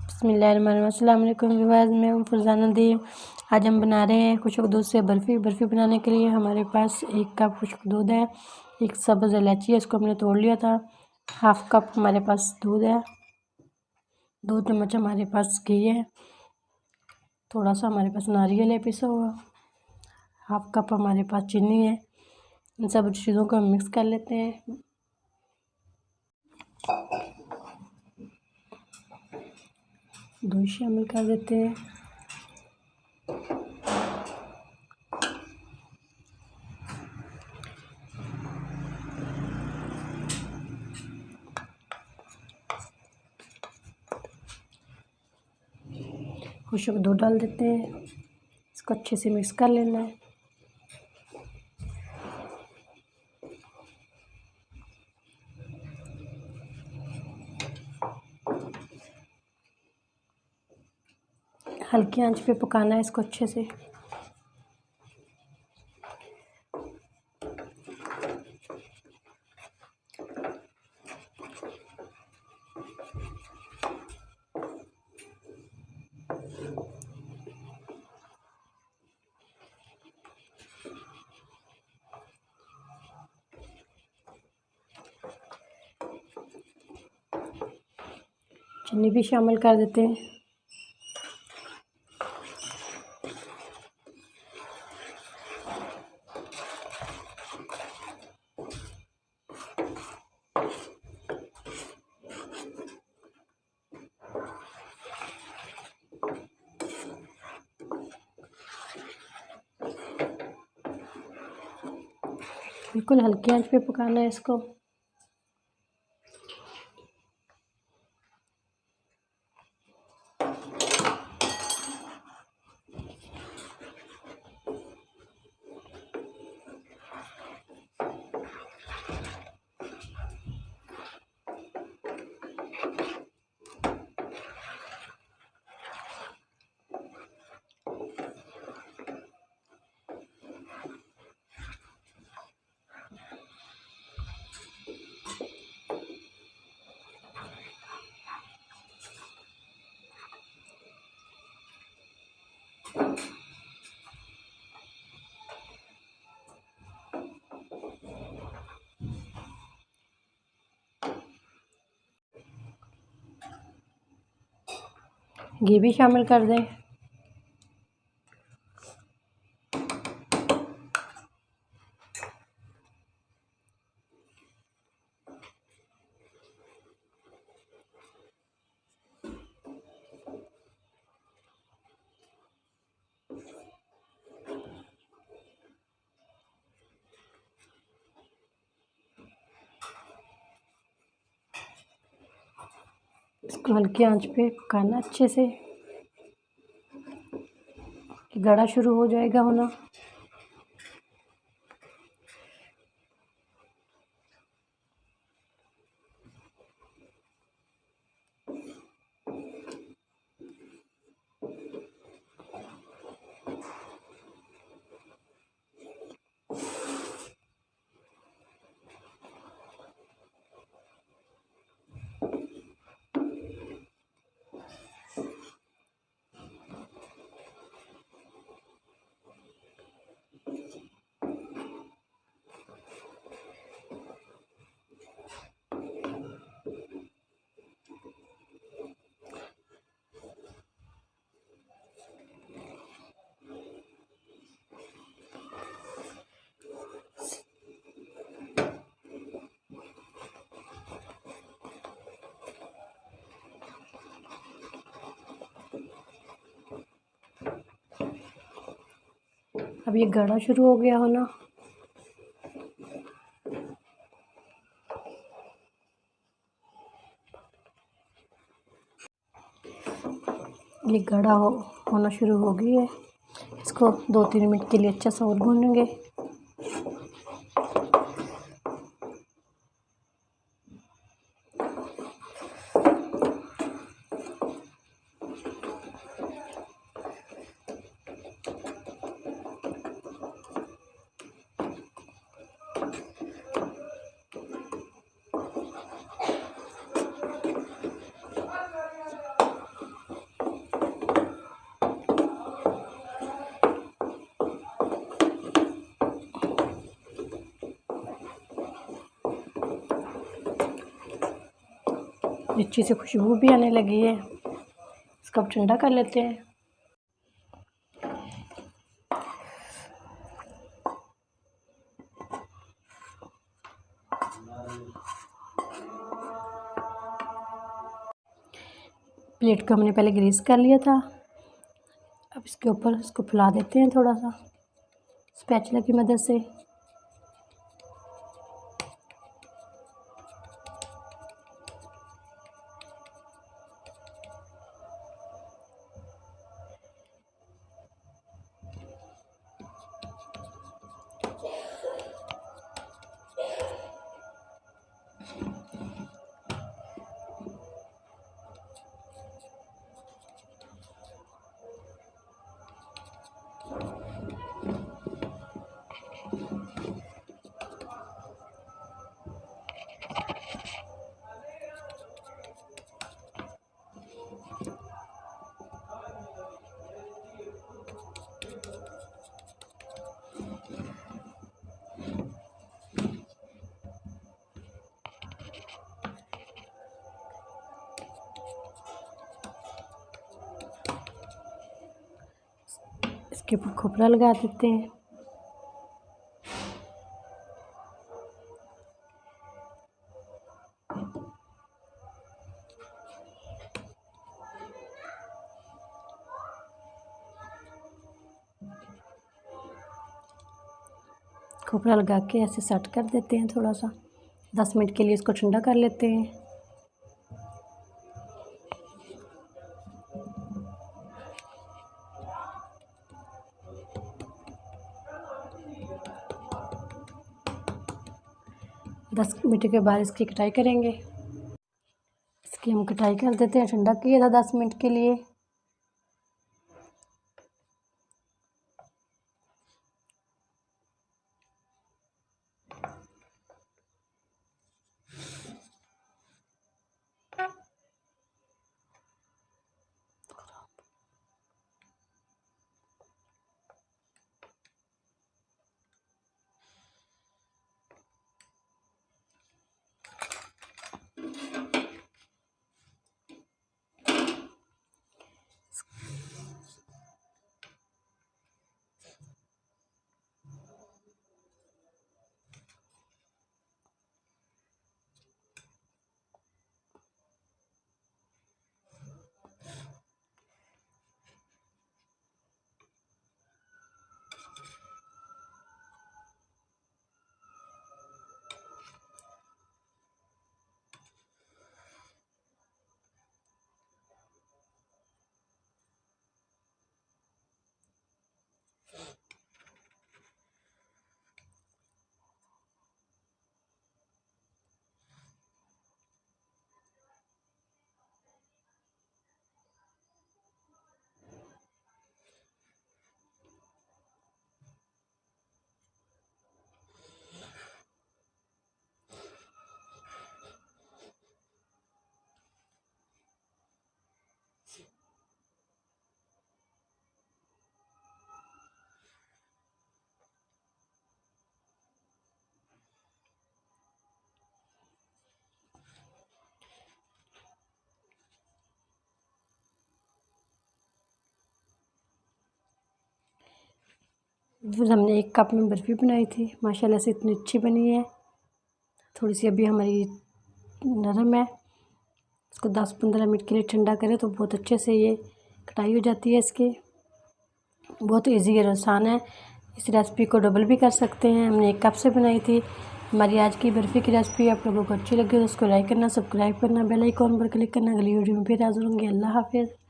बिस्मिल्लाहिर्रहमानिर्रहीम। अस्सलाम वालेकुम व्यूअर्स, मैं हूँ फरजाना दी। आज हम बना रहे हैं खुशक दूध से बर्फ़ी। बर्फ़ी बनाने के लिए हमारे पास 1 कप खुशक दूध है, 1 सब्ज़ इलायची है, इसको हमने तोड़ लिया था। 1/2 कप हमारे पास दूध है, 2 चम्मच हमारे पास घी है, थोड़ा सा हमारे पास नारियल है पिसा हुआ, 1/2 कप हमारे पास चीनी है। इन सब चीज़ों को हम मिक्स कर लेते हैं। दूध शामिल कर देते हैं। खुशक दूध डाल देते हैं, इसको अच्छे से मिक्स कर लेना है। हल्की आंच पे पकाना है इसको अच्छे से। चीनी भी शामिल कर देते हैं। बिल्कुल हल्की आंच पे पकाना है इसको। घी भी शामिल कर दें। इसको हल्की आंच पे पकाना अच्छे से कि गाढ़ा शुरू हो जाएगा होना। अब ये गाढ़ा शुरू हो गया होना। ये गाढ़ा होना शुरू हो गई है। इसको 2-3 मिनट के लिए अच्छा सा और भूनेंगे। अच्छी से खुशबू भी आने लगी है। इसको अब ठंडा कर लेते हैं। प्लेट को हमने पहले ग्रीस कर लिया था। अब इसके ऊपर इसको फैला देते हैं थोड़ा सा स्पैचुला की मदद से। इसके ऊपर खोपरा लगा देते हैं। खोपरा लगा के ऐसे सेट कर देते हैं थोड़ा सा। 10 मिनट के लिए इसको ठंडा कर लेते हैं। दस मिनट के बाद इसकी कटाई करेंगे। इसकी हम कटाई कर देते हैं। ठंडा किया था 10 मिनट के लिए। फिर हमने 1 कप में बर्फ़ी बनाई थी। माशाल्लाह से इतनी अच्छी बनी है। थोड़ी सी अभी हमारी नरम है। इसको 10-15 मिनट के लिए ठंडा करें तो बहुत अच्छे से ये कटाई हो जाती है इसकी। बहुत ईजी और आसान है। इस रेसिपी को डबल भी कर सकते हैं। हमने 1 कप से बनाई थी। हमारी आज की बर्फ़ी की रेसिपी आप लोगों को अच्छी लगी तो उसको लाइक करना, सब्सक्राइब करना, बेल आइकॉन पर क्लिक करना। अगली वीडियो में फिर हाज़िर होंगे। अल्लाह हाफ़िज़।